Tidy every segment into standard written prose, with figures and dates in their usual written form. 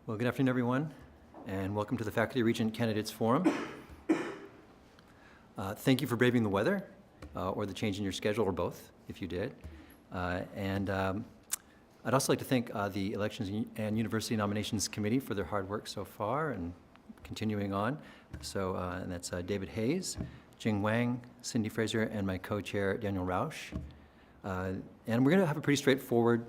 Well, good afternoon, everyone, and welcome to the Faculty Regent Candidates Forum. Thank you for braving the weather, or the change in your schedule, or both, if you did. I'd also like to thank the Elections and University Nominations Committee for their hard work so far and continuing on. And that's David Hayes, Jing Wang, Cindy Fraser, and my co-chair, Daniel Rausch. And we're going to have a pretty straightforward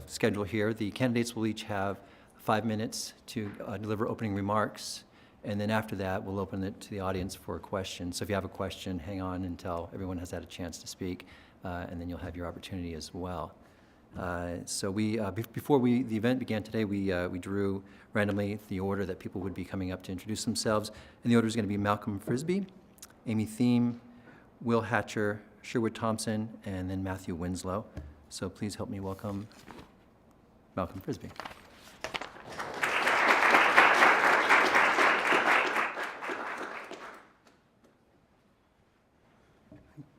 schedule here. The candidates will each have 5 minutes to deliver opening remarks, and then after that, we'll open it to the audience for questions. So if you have a question, hang on until everyone has had a chance to speak, and then you'll have your opportunity as well. Before the event began today, we drew randomly the order that people would be coming up to introduce themselves, and the order is going to be Malcolm Frisbie, Amy Thieme, Will Hatcher, Sherwood Thompson, and then Matthew Winslow. So please help me welcome Malcolm Frisbie.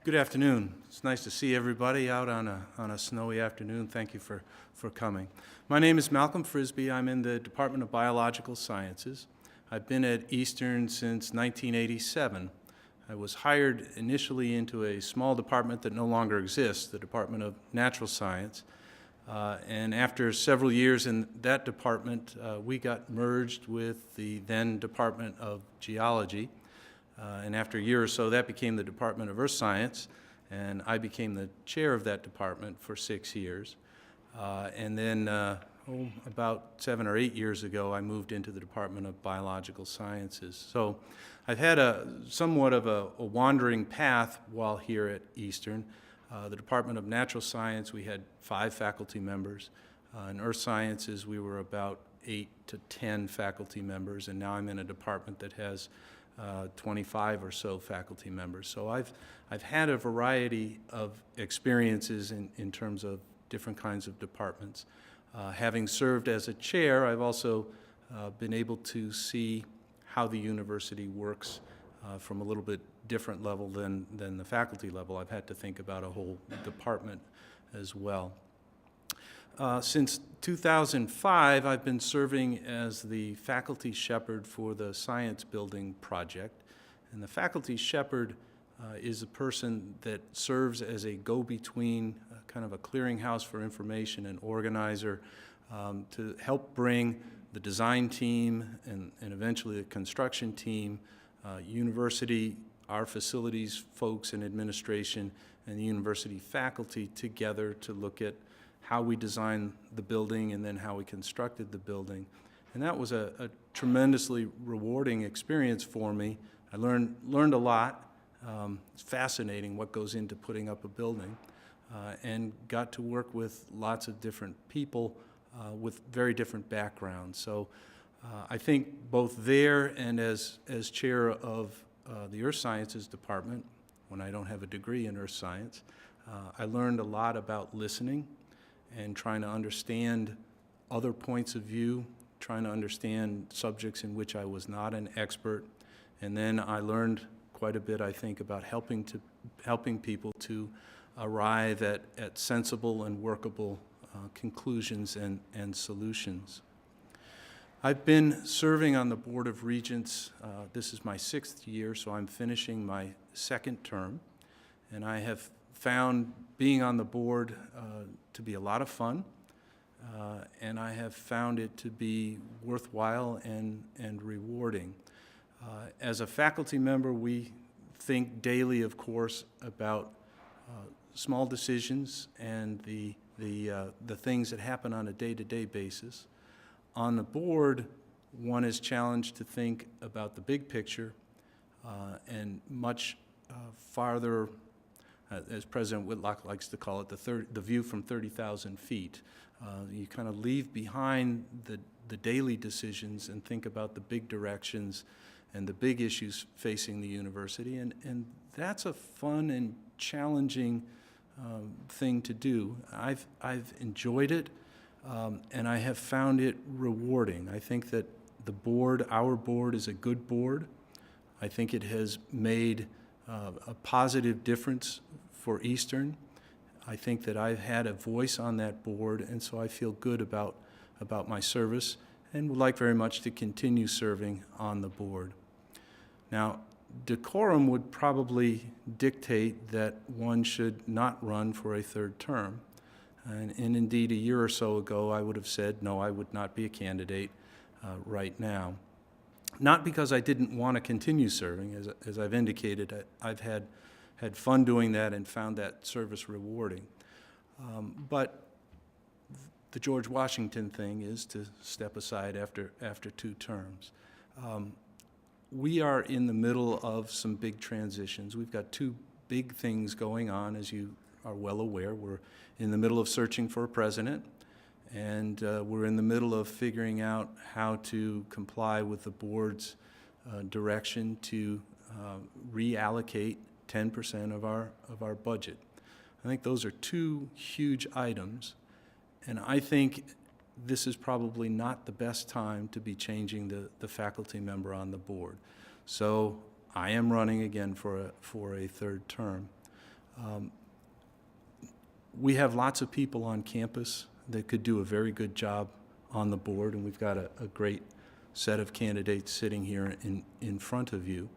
Good afternoon. It's nice to see everybody out on a snowy afternoon. Thank you for coming. My name is Malcolm Frisbie. I'm in the Department of Biological Sciences. I've been at Eastern since 1987. I was hired initially into a small department that no longer exists, the Department of Natural Science. And after several years in that department, we got merged with the then Department of Geology. And after a year or so, that became the Department of Earth Science, and I became the chair of that department for 6 years. And then about 7 or 8 years ago, I moved into the Department of Biological Sciences. So I've had somewhat of a wandering path while here at Eastern. The Department of Natural Science, we had 5 faculty members. In Earth Sciences, we were about 8 to 10 faculty members, and now I'm in a department that has 25 or so faculty members. So I've had a variety of experiences in terms of different kinds of departments. Having served as a chair, I've also been able to see how the university works from a little bit different level than the faculty level. I've had to think about a whole department as well. Since 2005, I've been serving as the faculty shepherd for the Science Building project. And the faculty shepherd is a person that serves as a go-between, kind of a clearinghouse for information and organizer to help bring the design team and eventually the construction team, university, our facilities folks and administration, and the university faculty together to look at how we designed the building and then how we constructed the building. And that was a tremendously rewarding experience for me. I learned a lot. It's fascinating what goes into putting up a building, and got to work with lots of different people with very different backgrounds. So I think both there and as chair of the Earth Sciences Department, when I don't have a degree in Earth Science, I learned a lot about listening and trying to understand other points of view, trying to understand subjects in which I was not an expert. And then I learned quite a bit, I think, about helping people to arrive at sensible and workable conclusions and solutions. I've been serving on the Board of Regents. This is my 6th year, so I'm finishing my 2nd term. And I have found being on the board to be a lot of fun, and I have found it to be worthwhile and rewarding. As a faculty member, we think daily, of course, about small decisions and the things that happen on a day-to-day basis. On the board, one is challenged to think about the big picture and much farther, as President Whitlock likes to call it, the view from 30,000 feet. You kind of leave behind the daily decisions and think about the big directions and the big issues facing the university. And that's a fun and challenging thing to do. I've enjoyed it, and I have found it rewarding. I think that our board is a good board. I think it has made a positive difference for Eastern. I think that I've had a voice on that board, and so I feel good about about my service and would like very much to continue serving on the board. Now, decorum would probably dictate that one should not run for a third term. And indeed, a year or so ago, I would have said, no, I would not be a candidate right now. Not because I didn't want to continue serving. As I've indicated, I've had fun doing that and found that service rewarding. But the George Washington thing is to step aside after 2 terms. We are in the middle of some big transitions. We've got 2 big things going on, as you are well aware. We're in the middle of searching for a president, and we're in the middle of figuring out how to comply with the board's direction to reallocate 10% of our budget. I think those are 2 huge items, and I think this is probably not the best time to be changing the faculty member on the board. So I am running again for a third term. We have lots of people on campus that could do a very good job on the board, and we've got a great set of candidates sitting here in front of you.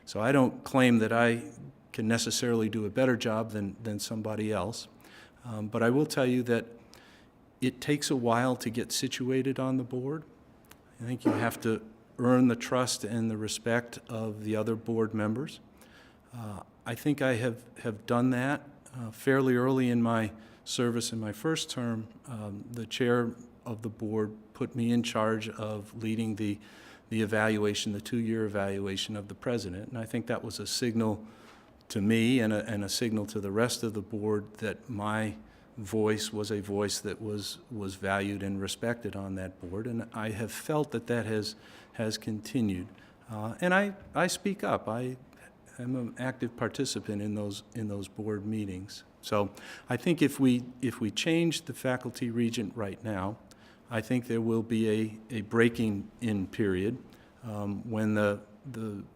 So I don't claim that I can necessarily do a better job than somebody else, but I will tell you that it takes a while to get situated on the board. I think you have to earn the trust and the respect of the other board members. I think I have done that fairly early in my service. In my first term, the chair of the board put me in charge of leading the evaluation, the 2-year evaluation of the president, and I think that was a signal to me and a signal to the rest of the board that my voice was a voice that was valued and respected on that board, and I have felt that has continued. And I speak up. I am an active participant in those board meetings. So I think if we change the faculty regent right now, I think there will be a breaking in period when the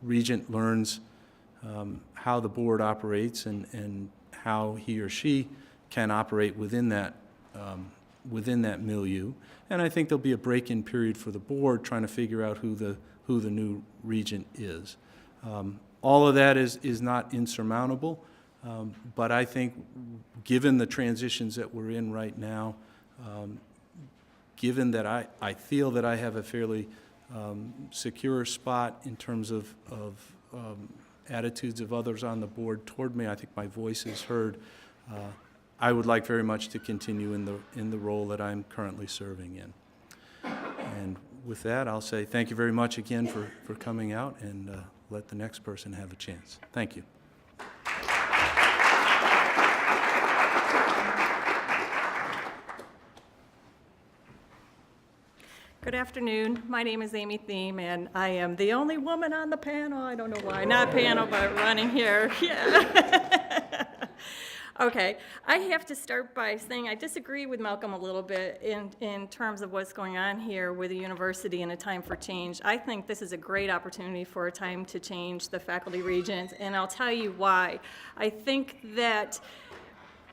regent learns how the board operates and how he or she can operate within that milieu. And I think there'll be a break-in period for the board trying to figure out who the new regent is. All of that is not insurmountable, but I think given the transitions that we're in right now, given that I feel that I have a fairly secure spot in terms of attitudes of others on the board toward me, I think my voice is heard. I would like very much to continue in the role that I'm currently serving in. And with that, I'll say thank you very much again for coming out, and let the next person have a chance. Thank you. Good afternoon. My name is Amy Thieme, and I am the only woman on the panel. I don't know why. Not panel, but running here. Yeah. Okay. I have to start by saying I disagree with Malcolm a little bit in terms of what's going on here with the university and a time for change. I think this is a great opportunity for a time to change the faculty regents, and I'll tell you why. I think that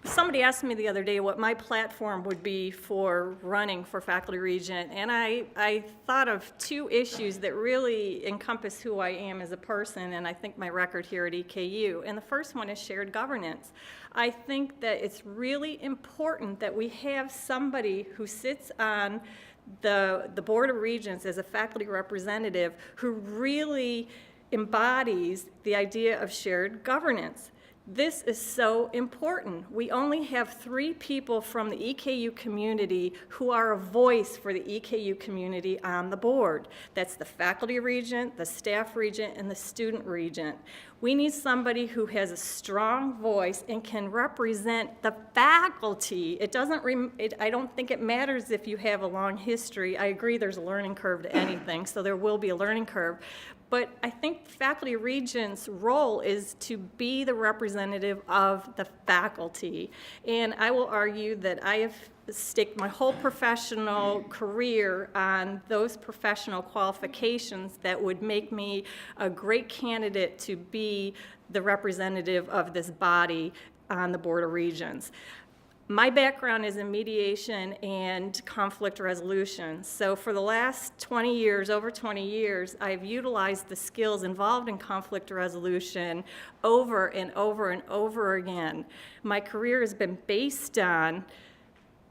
somebody asked me the other day what my platform would be for running for faculty regent, and I thought of 2 issues that really encompass who I am as a person, and I think my record here at EKU. And the first one is shared governance. I think that it's really important that we have somebody who sits on the Board of Regents as a faculty representative who really embodies the idea of shared governance. This is so important. We only have 3 people from the EKU community who are a voice for the EKU community on the board. That's the faculty regent, the staff regent, and the student regent. We need somebody who has a strong voice and can represent the faculty. I don't think it matters if you have a long history. I agree there's a learning curve to anything, so there will be a learning curve. But I think faculty regent's role is to be the representative of the faculty. And I will argue that I have staked my whole professional career on those professional qualifications that would make me a great candidate to be the representative of this body on the Board of Regents. My background is in mediation and conflict resolution. So for the last 20 years, over 20 years, I've utilized the skills involved in conflict resolution over and over and over again. My career has been based on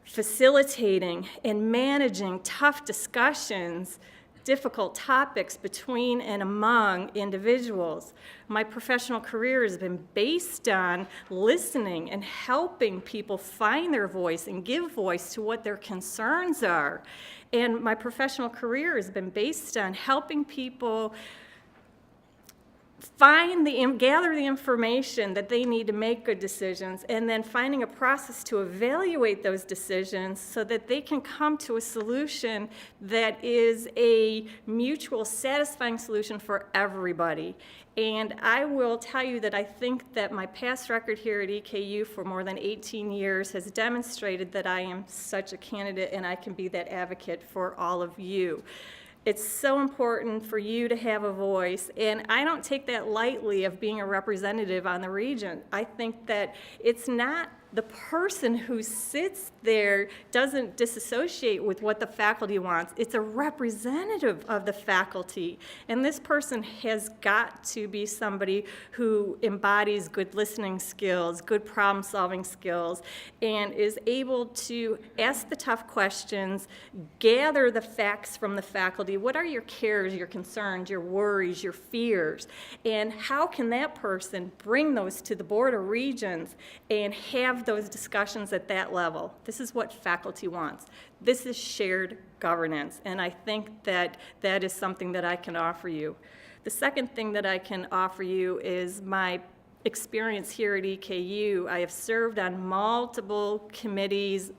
facilitating and managing tough discussions, difficult topics between and among individuals. My professional career has been based on listening and helping people find their voice and give voice to what their concerns are. And my professional career has been based on helping people gather the information that they need to make good decisions, and then finding a process to evaluate those decisions so that they can come to a solution that is a mutual satisfying solution for everybody. And I will tell you that I think that my past record here at EKU for more than 18 years has demonstrated that I am such a candidate and I can be that advocate for all of you. It's so important for you to have a voice, and I don't take that lightly of being a representative on the Regent. I think that it's not the person who sits there doesn't disassociate with what the faculty wants. It's a representative of the faculty, and this person has got to be somebody who embodies good listening skills, good problem-solving skills, and is able to ask the tough questions, gather the facts from the faculty. What are your cares, your concerns, your worries, your fears, and how can that person bring those to the Board of Regents and have those discussions at that level? This is what faculty wants. This is shared governance, and I think that that is something that I can offer you. The second thing that I can offer you is my experience here at EKU. I have served on multiple committees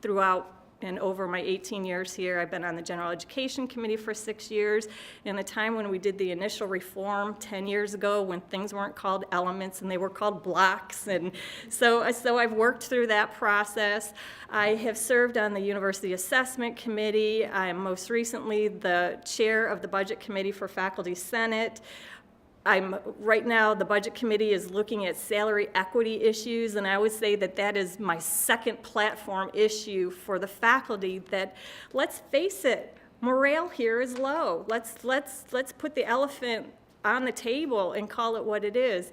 throughout and over my 18 years here. I've been on the General Education Committee for 6 years. In the time when we did the initial reform 10 years ago, when things weren't called elements and they were called blocks. And so I've worked through that process. I have served on the University Assessment Committee. I am most recently the chair of the Budget Committee for Faculty Senate. Right now, the Budget Committee is looking at salary equity issues, and I would say that that is my second platform issue for the faculty. That, let's face it, morale here is low. Let's put the elephant on the table and call it what it is.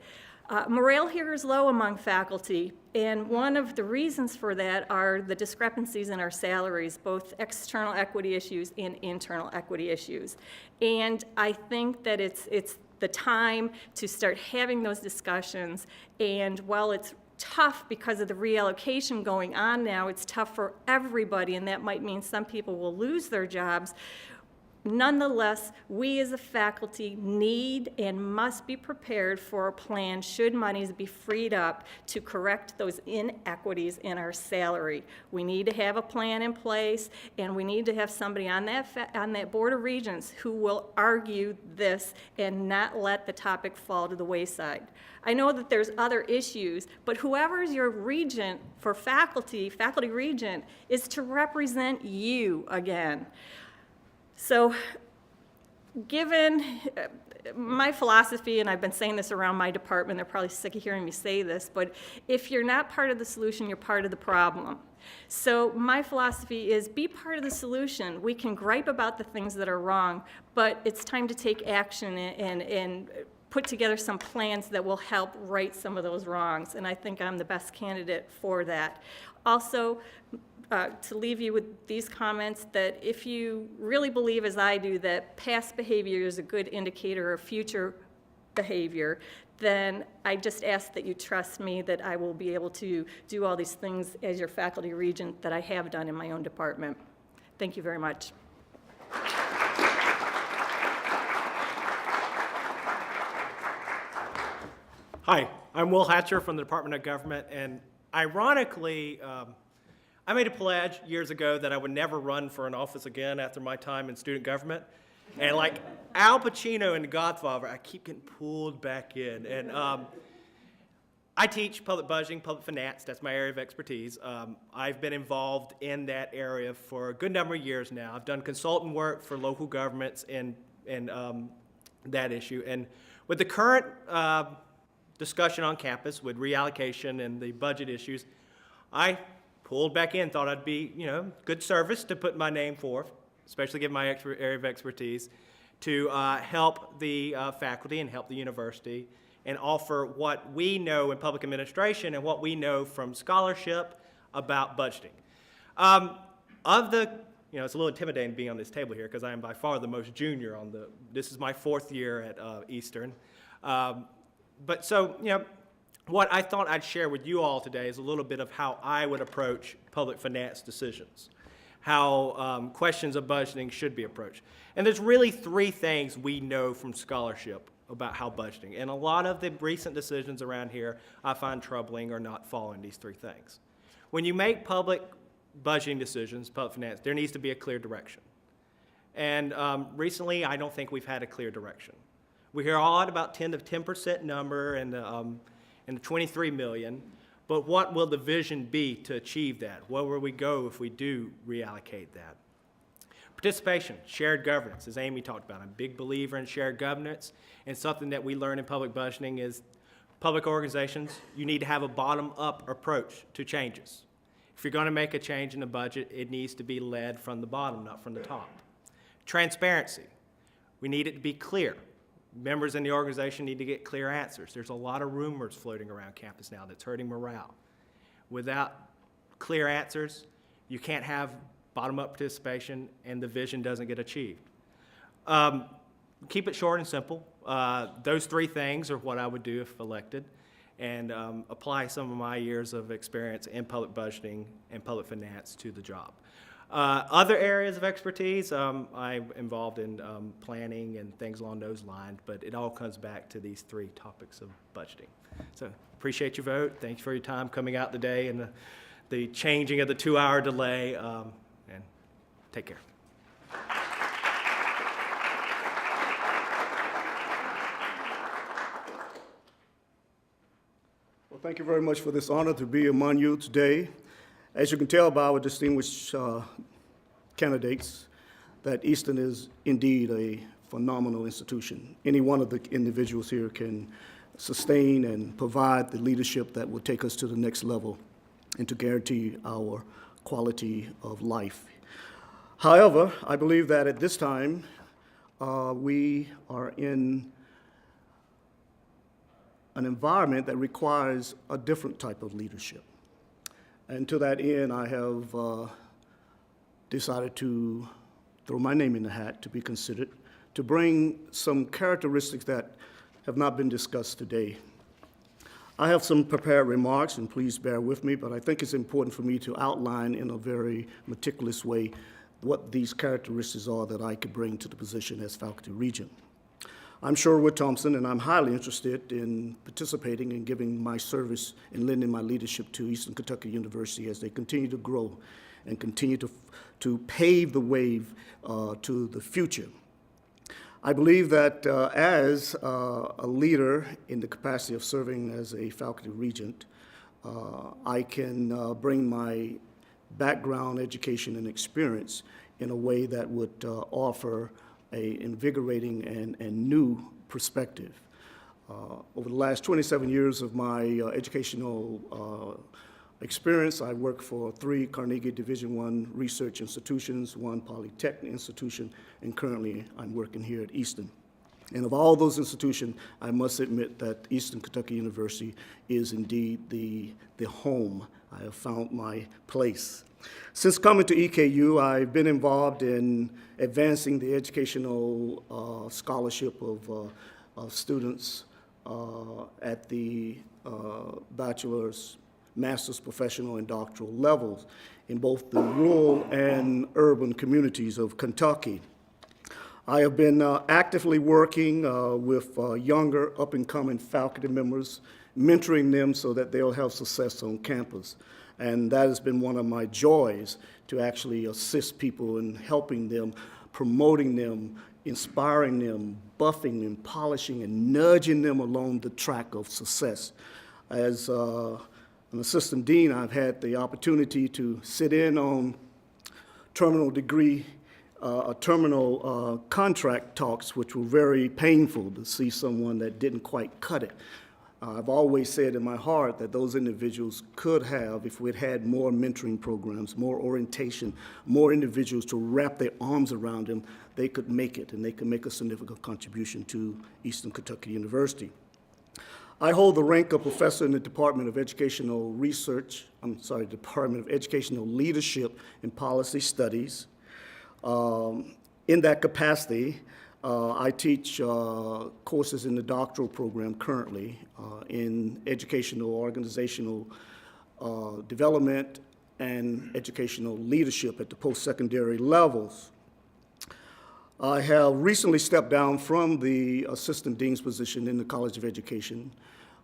Morale here is low among faculty, and one of the reasons for that are the discrepancies in our salaries, both external equity issues and internal equity issues. And I think that it's the time to start having those discussions, and while it's tough because of the reallocation going on now, it's tough for everybody, and that might mean some people will lose their jobs. Nonetheless, we as a faculty need and must be prepared for a plan should monies be freed up to correct those inequities in our salary. We need to have a plan in place, and we need to have somebody on that Board of Regents who will argue this and not let the topic fall to the wayside. I know that there's other issues, but whoever is your regent for faculty regent, is to represent you again. So given my philosophy, and I've been saying this around my department, they're probably sick of hearing me say this, but if you're not part of the solution, you're part of the problem. So my philosophy is be part of the solution. We can gripe about the things that are wrong, but it's time to take action and put together some plans that will help right some of those wrongs, and I think I'm the best candidate for that. Also, to leave you with these comments, that if you really believe, as I do, that past behavior is a good indicator of future behavior, then I just ask that you trust me that I will be able to do all these things as your faculty regent that I have done in my own department. Thank you very much. Hi, I'm Will Hatcher from the Department of Government, and ironically, I made a pledge years ago that I would never run for an office again after my time in student government. And like Al Pacino in The Godfather, I keep getting pulled back in. And I teach public budgeting, public finance. That's my area of expertise. I've been involved in that area for a good number of years now. I've done consultant work for local governments in that issue. And with the current discussion on campus with reallocation and the budget issues, I pulled back in, thought I'd be, good service to put my name forth, especially given my area of expertise, to help the faculty and help the university and offer what we know in public administration and what we know from scholarship about budgeting. It's a little intimidating being on this table here because I am by far the most junior this is my 4th year at Eastern. What I thought I'd share with you all today is a little bit of how I would approach public finance decisions, how questions of budgeting should be approached. And there's really 3 things we know from scholarship about how budgeting. And a lot of the recent decisions around here I find troubling or not following these 3 things. When you make public budgeting decisions, public finance, there needs to be a clear direction. And recently, I don't think we've had a clear direction. We hear a lot about 10% number and the 23 million, but what will the vision be to achieve that? Where will we go if we do reallocate that? Participation, shared governance, as Amy talked about. I'm a big believer in shared governance, and something that we learn in public budgeting is public organizations, you need to have a bottom-up approach to changes. If you're going to make a change in the budget, it needs to be led from the bottom, not from the top. Transparency. We need it to be clear. Members in the organization need to get clear answers. There's a lot of rumors floating around campus now that's hurting morale. Without clear answers, you can't have bottom-up participation, and the vision doesn't get achieved. Keep it short and simple. Those 3 things are what I would do if elected, and apply some of my years of experience in public budgeting and public finance to the job. Other areas of expertise, I'm involved in planning and things along those lines, but it all comes back to these 3 topics of budgeting. So appreciate your vote. Thanks for your time coming out today and the changing of the 2-hour delay, and take care. Well, thank you very much for this honor to be among you today. As you can tell by our distinguished candidates, that Eastern is indeed a phenomenal institution. Any one of the individuals here can sustain and provide the leadership that will take us to the next level and to guarantee our quality of life. However, I believe that at this time, we are in an environment that requires a different type of leadership. And to that end, I have decided to throw my name in the hat to be considered, to bring some characteristics that have not been discussed today. I have some prepared remarks, and please bear with me, but I think it's important for me to outline in a very meticulous way what these characteristics are that I could bring to the position as faculty regent. I'm Sherwood Thompson, and I'm highly interested in participating and giving my service and lending my leadership to Eastern Kentucky University as they continue to grow and continue to pave the way to the future. I believe that as a leader in the capacity of serving as a faculty regent, I can bring my background, education, and experience in a way that would offer an invigorating and new perspective. Over the last 27 years of my educational experience, I worked for 3 Carnegie Division I research institutions, 1 Polytechnic institution, and currently I'm working here at Eastern. And of all those institutions, I must admit that Eastern Kentucky University is indeed the home. I have found my place. Since coming to EKU, I've been involved in advancing the educational scholarship of students at the bachelor's, master's, professional, and doctoral levels in both the rural and urban communities of Kentucky. I have been actively working with younger up-and-coming faculty members, mentoring them so that they'll have success on campus. And that has been one of my joys, to actually assist people in helping them, promoting them, inspiring them, buffing them, polishing, and nudging them along the track of success. As an assistant dean, I've had the opportunity to sit in on terminal contract talks, which were very painful to see someone that didn't quite cut it. I've always said in my heart that those individuals could have, if we'd had more mentoring programs, more orientation, more individuals to wrap their arms around them, they could make it, and they could make a significant contribution to Eastern Kentucky University. I hold the rank of professor in the Department of Educational Department of Educational Leadership and Policy Studies. In that capacity, I teach courses in the doctoral program currently in educational, organizational development, and educational leadership at the post-secondary levels. I have recently stepped down from the assistant dean's position in the College of Education,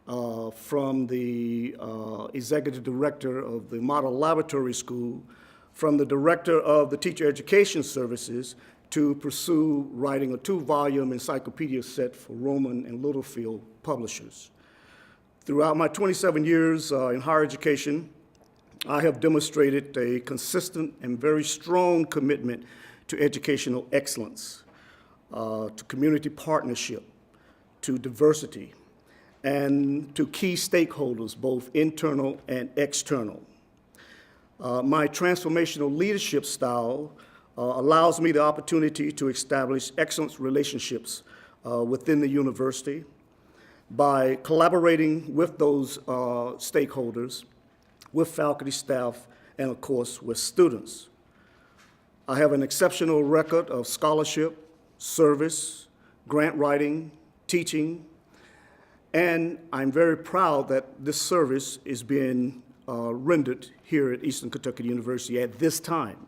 from the executive director of the Model Laboratory School, from the director of the Teacher Education Services, to pursue writing a 2-volume encyclopedia set for Rowman and Littlefield publishers. Throughout my 27 years in higher education, I have demonstrated a consistent and very strong commitment to educational excellence, to community partnership, to diversity, and to key stakeholders, both internal and external. My transformational leadership style allows me the opportunity to establish excellent relationships within the university by collaborating with those stakeholders, with faculty, staff, and of course, with students. I have an exceptional record of scholarship, service, grant writing, teaching, and I'm very proud that this service is being rendered here at Eastern Kentucky University at this time.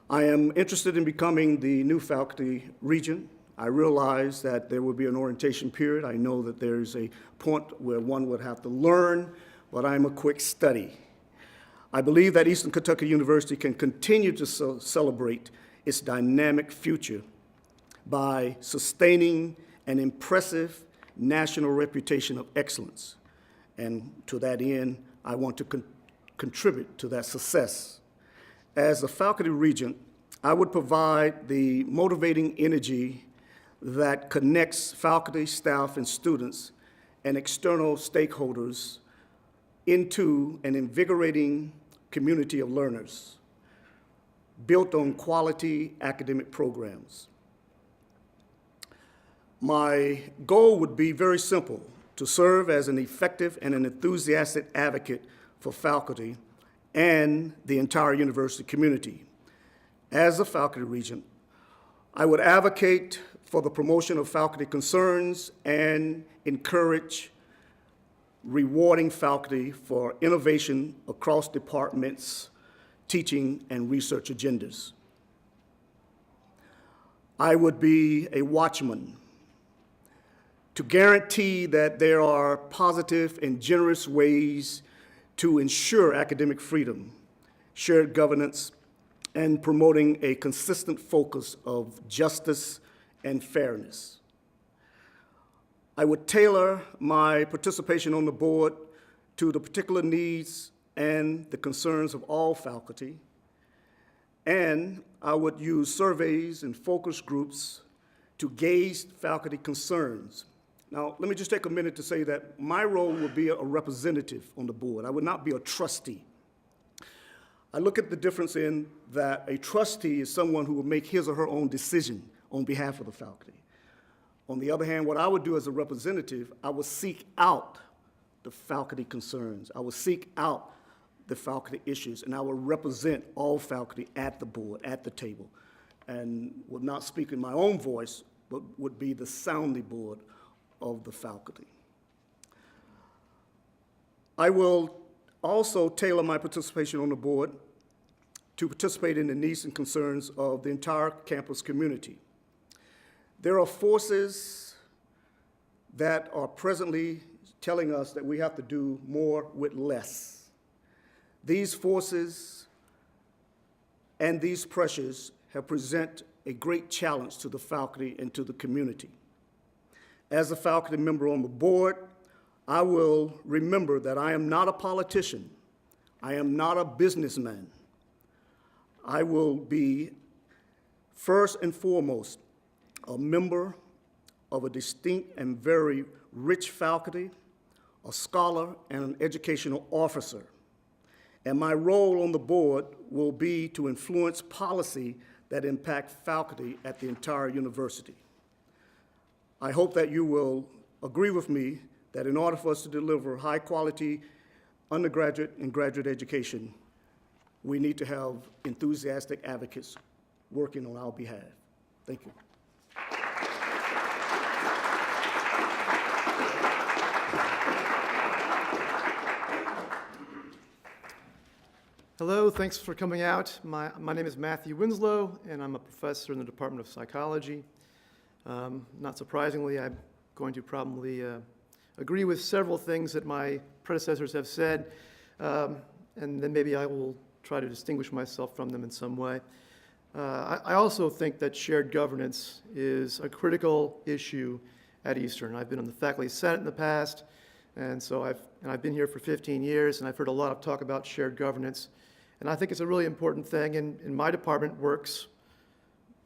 I am interested in becoming the new faculty regent. I realize that there will be an orientation period. I know that there's a point where one would have to learn, but I'm a quick study. I believe that Eastern Kentucky University can continue to celebrate its dynamic future by sustaining an impressive national reputation of excellence. And to that end, I want to contribute to that success. As a faculty regent, I would provide the motivating energy that connects faculty, staff, and students and external stakeholders into an invigorating community of learners built on quality academic programs. My goal would be very simple: to serve as an effective and an enthusiastic advocate for faculty and the entire university community. As a faculty regent, I would advocate for the promotion of faculty concerns and encourage rewarding faculty for innovation across departments, teaching, and research agendas. I would be a watchman to guarantee that there are positive and generous ways to ensure academic freedom, shared governance, and promoting a consistent focus of justice and fairness. I would tailor my participation on the board to the particular needs and the concerns of all faculty, and I would use surveys and focus groups to gauge faculty concerns. Now, let me just take a minute to say that my role would be a representative on the board. I would not be a trustee. I look at the difference in that a trustee is someone who will make his or her own decision on behalf of the faculty. On the other hand, what I would do as a representative, I would seek out the faculty concerns. I would seek out the faculty issues, and I would represent all faculty at the board, at the table, and would not speak in my own voice, but would be the sounding board of the faculty. I will also tailor my participation on the board to participate in the needs and concerns of the entire campus community. There are forces that are presently telling us that we have to do more with less. These forces and these pressures have presented a great challenge to the faculty and to the community. As a faculty member on the board, I will remember that I am not a politician. I am not a businessman. I will be, first and foremost, a member of a distinct and very rich faculty a scholar, and an educational officer. And my role on the board will be to influence policy that impact faculty at the entire university. I hope that you will agree with me that in order for us to deliver high-quality undergraduate and graduate education, we need to have enthusiastic advocates working on our behalf. Thank you. Hello, thanks for coming out. My name is Matthew Winslow, and I'm a professor in the Department of Psychology. Not surprisingly, I'm going to probably agree with several things that my predecessors have said, and then maybe I will try to distinguish myself from them in some way. I also think that shared governance is a critical issue at Eastern. I've been on the faculty senate in the past, and so I've been here for 15 years, and I've heard a lot of talk about shared governance. And I think it's a really important thing, and my department works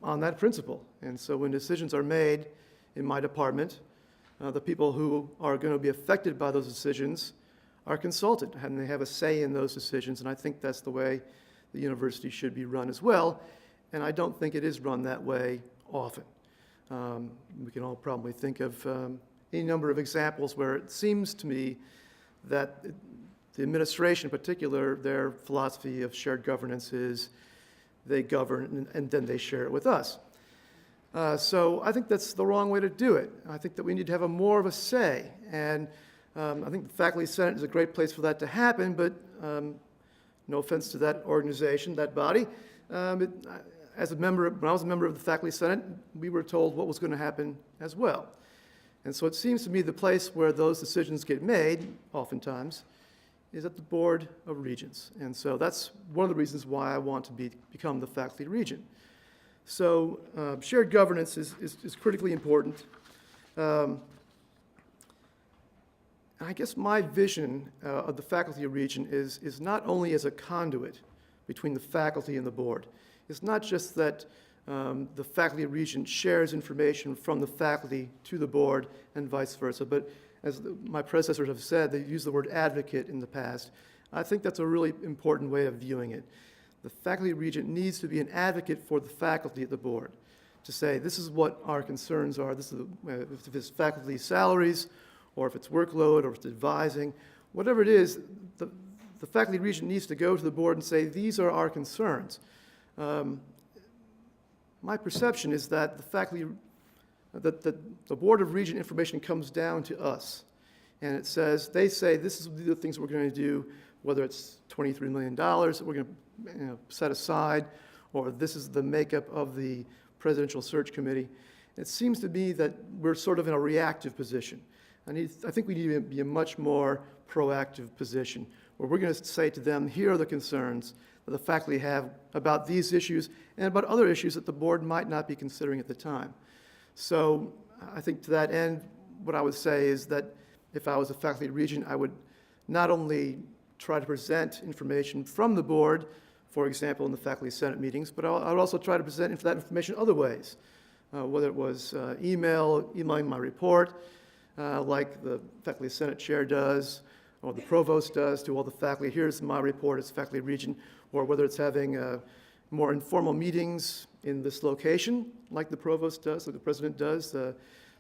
on that principle. And so when decisions are made in my department, the people who are going to be affected by those decisions are consulted, and they have a say in those decisions, and I think that's the way the university should be run as well, and I don't think it is run that way often. We can all probably think of any number of examples where it seems to me that the administration in particular, their philosophy of shared governance is they govern and then they share it with us. So I think that's the wrong way to do it. I think that we need to have more of a say, and I think the Faculty Senate is a great place for that to happen, but no offense to that organization, that body. As a member, when I was a member of the Faculty Senate, we were told what was going to happen as well. And so it seems to me the place where those decisions get made, oftentimes, is at the Board of Regents. And so that's one of the reasons why I want to become the faculty regent. So shared governance is critically important. I guess my vision of the faculty regent is not only as a conduit between the faculty and the board. It's not just that the faculty regent shares information from the faculty to the board and vice versa, but as my predecessors have said, they've used the word advocate in the past. I think that's a really important way of viewing it. The faculty regent needs to be an advocate for the faculty at the board to say, this is what our concerns are, this is if it's faculty salaries, or if it's workload, or if it's advising, whatever it is, the faculty regent needs to go to the board and say, these are our concerns. My perception is that the Board of Regent information comes down to us, and it says, they say, this is the things we're going to do, whether it's $23 million that we're going to set aside, or this is the makeup of the Presidential Search Committee. It seems to me that we're sort of in a reactive position. I think we need to be a much more proactive position, where we're going to say to them, here are the concerns that the faculty have about these issues and about other issues that the board might not be considering at the time. So I think to that end, what I would say is that if I was a faculty regent, I would not only try to present information from the board, for example, in the faculty senate meetings, but I would also try to present that information other ways, whether it was emailing my report, like the faculty senate chair does, or the provost does to all the faculty. Here's my report as faculty regent, or whether it's having more informal meetings in this location, like the provost does, like the president does,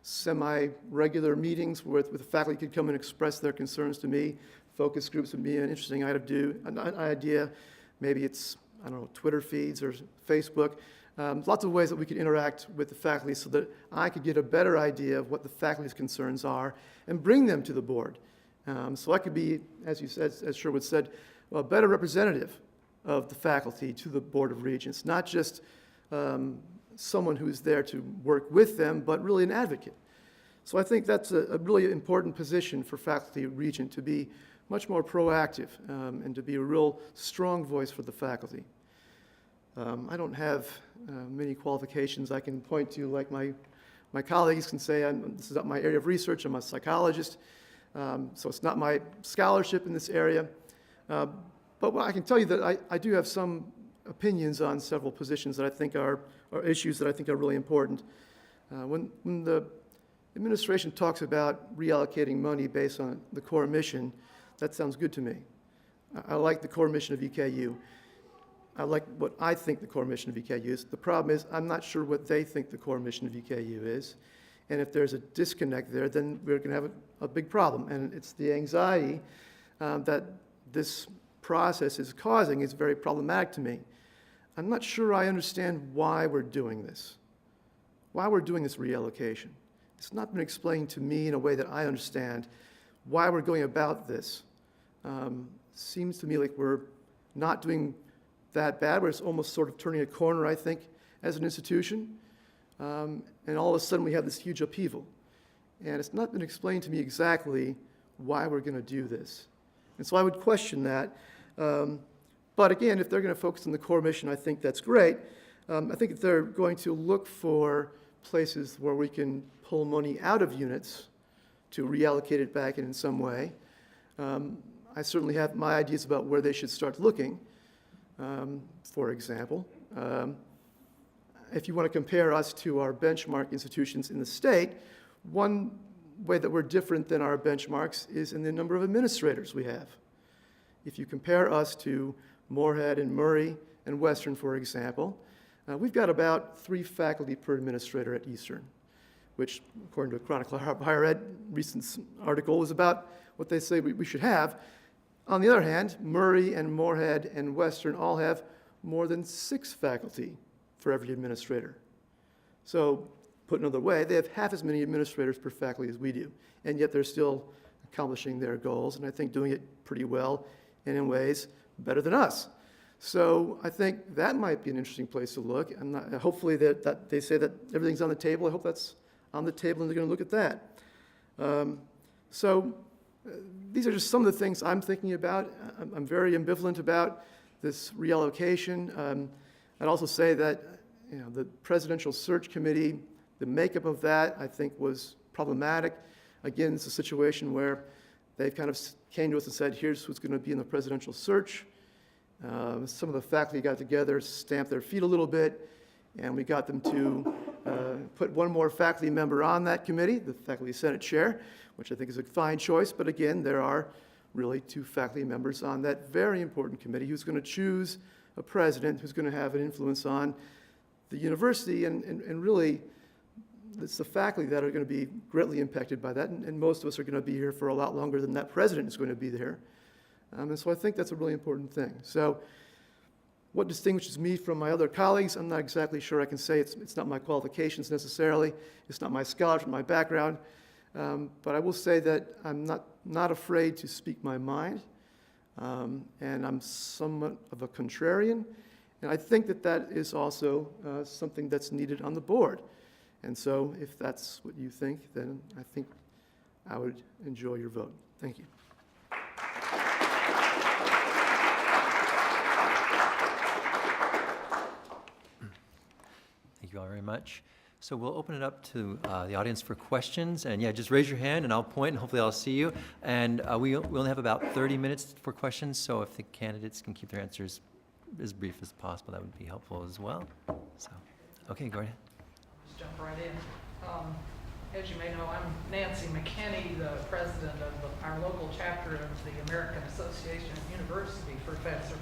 semi-regular meetings where the faculty could come and express their concerns to me. Focus groups would be an interesting idea. Maybe it's, I don't know, Twitter feeds or Facebook. Lots of ways that we could interact with the faculty so that I could get a better idea of what the faculty's concerns are and bring them to the board. So I could be, as you said, as Sherwood said, a better representative of the faculty to the Board of Regents, not just someone who's there to work with them, but really an advocate. So I think that's a really important position for faculty regent, to be much more proactive and to be a real strong voice for the faculty. I don't have many qualifications I can point to, like my colleagues can say, this is not my area of research, I'm a psychologist, so it's not my scholarship in this area. But I can tell you that I do have some opinions on several positions that I think are issues that I think are really important. When the administration talks about reallocating money based on the core mission. That sounds good to me. I like the core mission of EKU. I like what I think the core mission of EKU is. The problem is I'm not sure what they think the core mission of EKU is. And if there's a disconnect there, then we're going to have a big problem. And it's the anxiety that this process is causing is very problematic to me. I'm not sure I understand why we're doing this, why we're doing this reallocation. It's not been explained to me in a way that I understand why we're going about this. Seems to me like we're not doing that bad, where it's almost sort of turning a corner, I think, as an institution. And all of a sudden we have this huge upheaval. And it's not been explained to me exactly why we're going to do this. And so I would question that. But again, if they're going to focus on the core mission, I think that's great. I think if they're going to look for places where we can pull money out of units to reallocate it back in some way, I certainly have my ideas about where they should start looking. For example, if you want to compare us to our benchmark institutions in the state, one way that we're different than our benchmarks is in the number of administrators we have. If you compare us to Moorhead and Murray and Western, for example, we've got about 3 faculty per administrator at Eastern, which, according to a Chronicle of Higher Ed recent article, is about what they say we should have. On the other hand, Murray and Moorhead and Western all have more than 6 faculty for every administrator. So, put another way, they have half as many administrators per faculty as we do, and yet they're still accomplishing their goals, and I think doing it pretty well, and in ways better than us. So I think that might be an interesting place to look. Hopefully that they say that everything's on the table. I hope that's on the table and they're going to look at that. These are just some of the things I'm thinking about. I'm very ambivalent about this reallocation. I'd also say that the Presidential Search Committee, the makeup of that, I think was problematic. Again, it's a situation where they kind of came to us and said, here's who's going to be in the presidential search. Some of the faculty got together, stamped their feet a little bit, and we got them to put one more faculty member on that committee, the faculty senate chair, which I think is a fine choice. But again, there are really 2 faculty members on that very important committee who's going to choose a president who's going to have an influence on the university, and really it's the faculty that are going to be greatly impacted by that, and most of us are going to be here for a lot longer than that president is going to be there. And so I think that's a really important thing. So what distinguishes me from my other colleagues, I'm not exactly sure I can say. It's not my qualifications necessarily. It's not my scholarship, my background. But I will say that I'm not afraid to speak my mind. And I'm somewhat of a contrarian. And I think that is also something that's needed on the board. And so if that's what you think, then I think I would enjoy your vote. Thank you. Thank you all very much. So we'll open it up to the audience for questions. And yeah, just raise your hand and I'll point and hopefully I'll see you. And we only have about 30 minutes for questions. So if the candidates can keep their answers as brief as possible, that would be helpful as well. So, okay, go ahead. Just jump right in. As you may know, I'm Nancy McKinney, the president of our local chapter of the American Association of University Professors.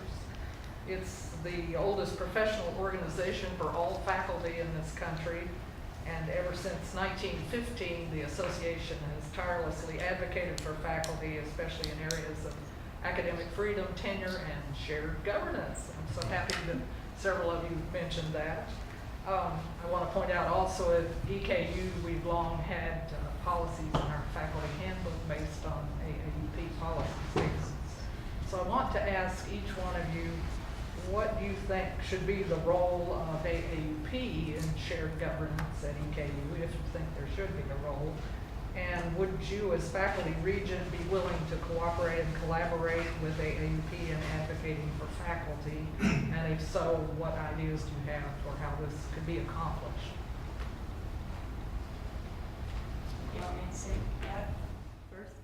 It's the oldest professional organization for all faculty in this country, and ever since 1915, the association has tirelessly advocated for faculty, especially in areas of academic freedom, tenure, and shared governance. I'm so happy that several of you mentioned that. I want to point out also at EKU, we've long had policies in our faculty handbook based on AAUP policy statements. So I want to ask each one of you, what do you think should be the role of AAUP in shared governance at EKU, if you think there should be a role? And would you, as faculty regent, be willing to cooperate and collaborate with AAUP in advocating for faculty? And if so, what ideas do you have for how this could be accomplished? You want me to say that first?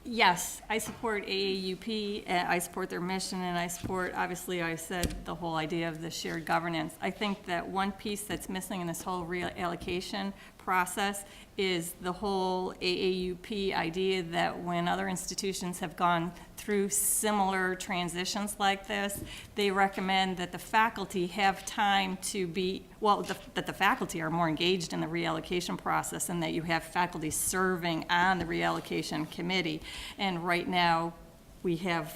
Yes, I support AAUP, and I support their mission, and I support, obviously, I said the whole idea of the shared governance. I think that one piece that's missing in this whole reallocation process is the whole AAUP idea that when other institutions have gone through similar transitions like this, they recommend that the faculty have time to be, well, that the faculty are more engaged in the reallocation process and that you have faculty serving on the reallocation committee. And right now, we have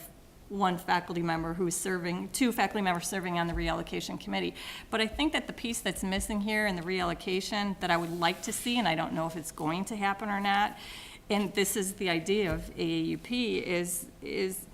one faculty member who's serving, two faculty members serving on the reallocation committee. But I think that the piece that's missing here in the reallocation that I would like to see, and I don't know if it's going to happen or not, and this is the idea of AAUP, is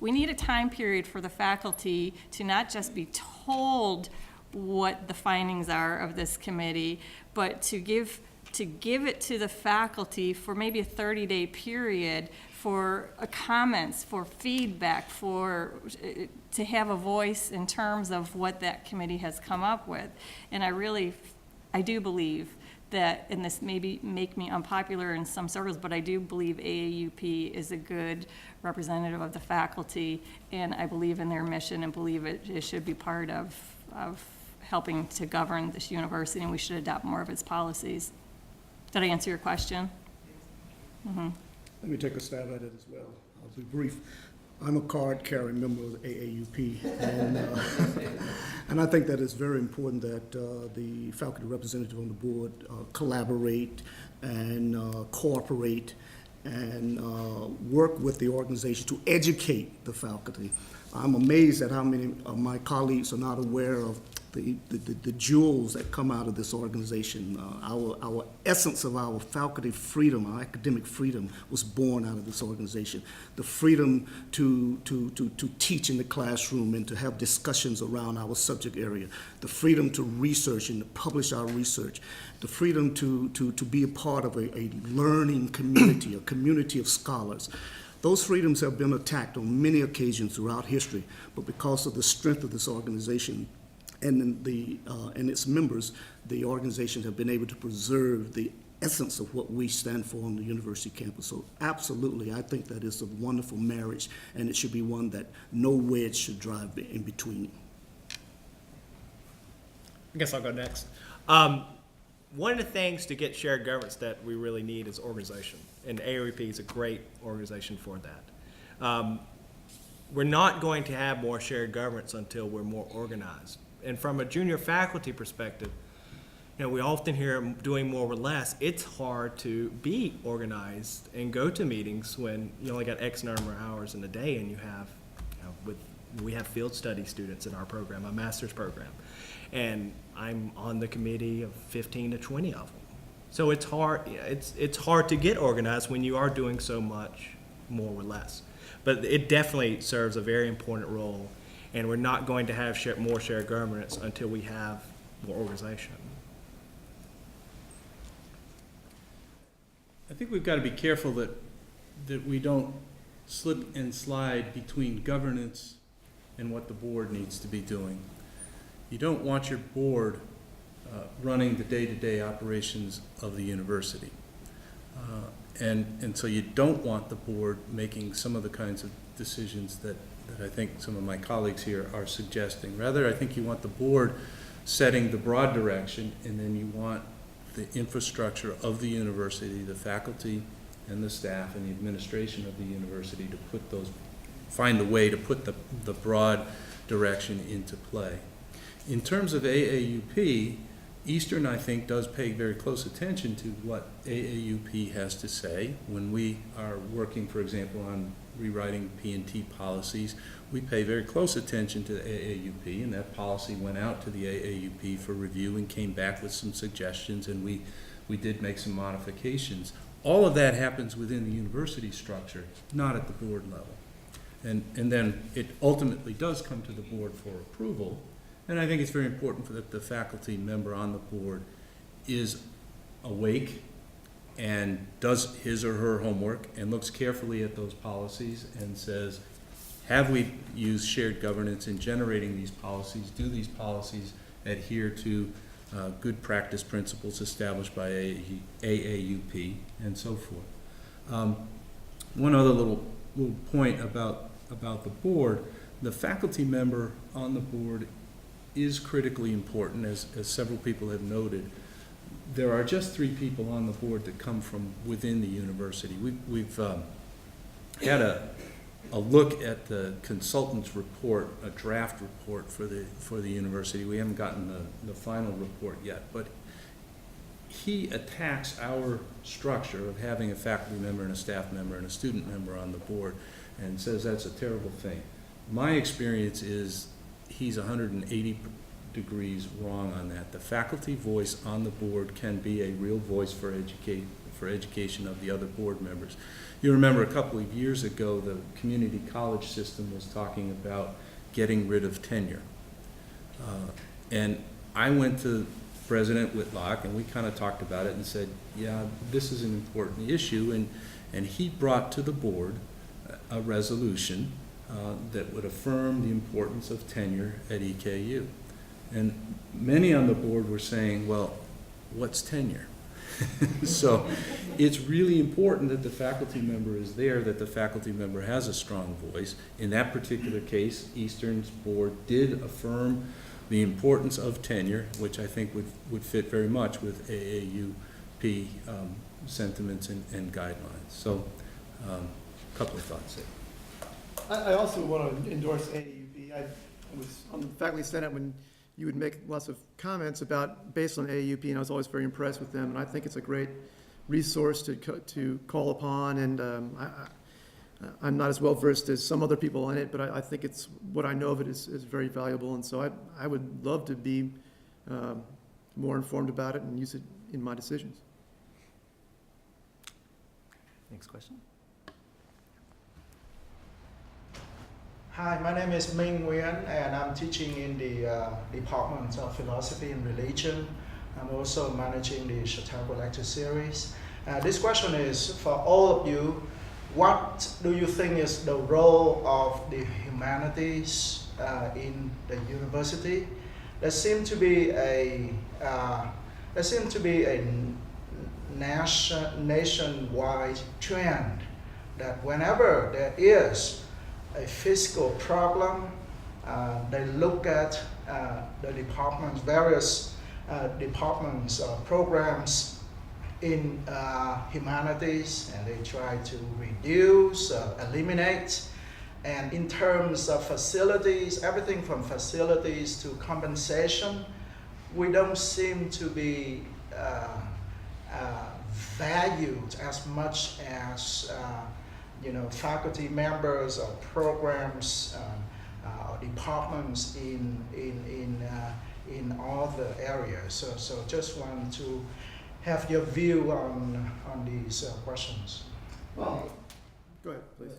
we need a time period for the faculty to not just be told what the findings are of this committee, but to give it to the faculty for maybe a 30-day period for comments, for feedback, to have a voice in terms of what that committee has come up with. And I do believe that, and this may make me unpopular in some circles, but I do believe AAUP is a good representative of the faculty, and I believe in their mission and believe it should be part of helping to govern this university, and we should adopt more of its policies. Did I answer your question? Mm-hmm. Let me take a stab at it as well. I'll be brief. I'm a card-carrying member of the AAUP, and I think that it's very important that the faculty representative on the board collaborate and cooperate and work with the organization to educate the faculty. I'm amazed at how many of my colleagues are not aware of the jewels that come out of this organization. Our essence of our faculty freedom, our academic freedom, was born out of this organization. The freedom to teach in the classroom and to have discussions around our subject area. The freedom to research and to publish our research. The freedom to be a part of a learning community, a community of scholars. Those freedoms have been attacked on many occasions throughout history, but because of the strength of this organization and its members, the organizations have been able to preserve the essence of what we stand for on the university campus. So absolutely, I think that is a wonderful marriage, and it should be one that no wedge should drive in between. I guess I'll go next. One of the things to get shared governance that we really need is organization, and AAUP is a great organization for that. We're not going to have more shared governance until we're more organized. And from a junior faculty perspective, we often hear doing more with less. It's hard to be organized and go to meetings when you only got X number of hours in a day, and you have, we have field study students in our program, a master's program, and I'm on the committee of 15 to 20 of them. So it's hard. It's hard to get organized when you are doing so much more with less. But it definitely serves a very important role. And we're not going to have more shared governance until we have more organization. I think we've got to be careful that we don't slip and slide between governance and what the board needs to be doing. You don't want your board running the day-to-day operations of the university. And so you don't want the board making some of the kinds of decisions that I think some of my colleagues here are suggesting. Rather, I think you want the board setting the broad direction, and then you want the infrastructure of the university, the faculty and the staff and the administration of the university to find a way to put the broad direction into play. In terms of AAUP, Eastern, I think, does pay very close attention to what AAUP has to say. When we are working, for example, on rewriting P&T policies, we pay very close attention to the AAUP, and that policy went out to the AAUP for review and came back with some suggestions, and we did make some modifications. All of that happens within the university structure, not at the board level. And then it ultimately does come to the board for approval. And I think it's very important that the faculty member on the board is awake and does his or her homework and looks carefully at those policies and says, have we used shared governance in generating these policies? Do these policies adhere to good practice principles established by AAUP and so forth? One other little point about the board, the faculty member on the board is critically important, as several people have noted. There are just 3 people on the board that come from within the university. We've had a look at the consultant's report, a draft report for the university. We haven't gotten the final report yet, but he attacks our structure of having a faculty member and a staff member and a student member on the board and says that's a terrible thing. My experience is he's 180 degrees wrong on that. The faculty voice on the board can be a real voice for education of the other board members. You remember a couple of years ago, the community college system was talking about getting rid of tenure. And I went to President Whitlock and we kind of talked about it and said, yeah, this is an important issue. And he brought to the board a resolution that would affirm the importance of tenure at EKU. And many on the board were saying, well, what's tenure? So it's really important that the faculty member is there, that the faculty member has a strong voice. In that particular case, Eastern's board did affirm the importance of tenure, which I think would fit very much with AAUP sentiments and guidelines. So a couple of thoughts there. I also want to endorse AAUP. I was on the faculty senate when you would make lots of comments based on AAUP, and I was always very impressed with them. And I think it's a great resource to call upon. And I'm not as well versed as some other people on it, but I think it's what I know of it is very valuable. And so I would love to be more informed about it and use it in my decisions. Next question. Hi, my name is Ming Nguyen, and I'm teaching in the Department of Philosophy and Religion. I'm also managing the Chautauqua Lecture Series. This question is for all of you. What do you think is the role of the humanities in the university? There seems to be a nationwide trend that whenever there is a fiscal problem, they look at the departments, various departments, programs in humanities, and they try to reduce, eliminate. And in terms of facilities, everything from facilities to compensation, we don't seem to be valued as much as faculty members or programs or departments in all the areas. So just want to have your view on these questions. Well, go ahead, please.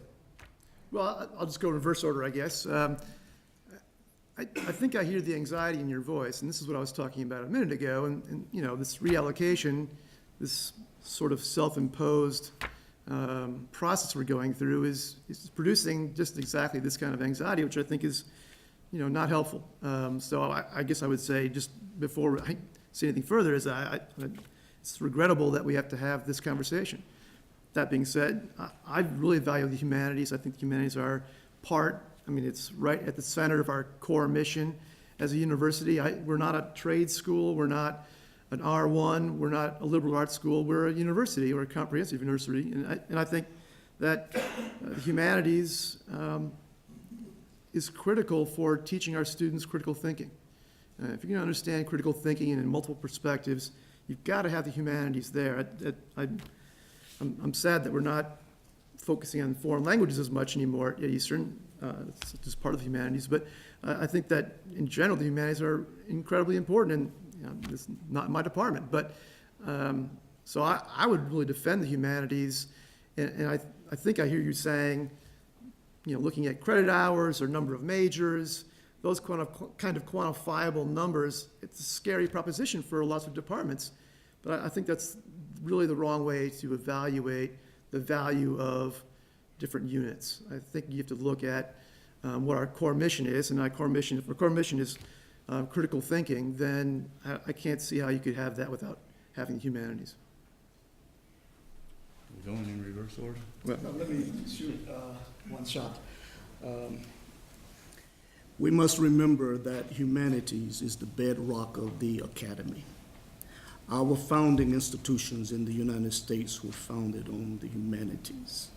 Well, I'll just go in reverse order, I guess. I think I hear the anxiety in your voice, and this is what I was talking about a minute ago. And this reallocation, this sort of self-imposed process we're going through is producing just exactly this kind of anxiety, which I think is, not helpful. So I guess I would say, just before I say anything further, is it's regrettable that we have to have this conversation. That being said, I really value the humanities. I think the humanities are it's right at the center of our core mission as a university. We're not a trade school. We're not an R1. We're not a liberal arts school. We're a university. We're a comprehensive university. And I think that the humanities is critical for teaching our students critical thinking. If you're going to understand critical thinking and in multiple perspectives, you've got to have the humanities there. I'm sad that we're not focusing on foreign languages as much anymore at Eastern. It's just part of the humanities. But I think that in general, the humanities are incredibly important. And it's not my department. But so I would really defend the humanities. And I think I hear you saying, looking at credit hours or number of majors, those kind of quantifiable numbers, it's a scary proposition for lots of departments. But I think that's really the wrong way to evaluate the value of different units. I think you have to look at what our core mission is, and if our core mission is critical thinking, then I can't see how you could have that without having the humanities. We're going in reverse order? Now, let me shoot one shot. We must remember that humanities is the bedrock of the academy. Our founding institutions in the United States were founded on the humanities.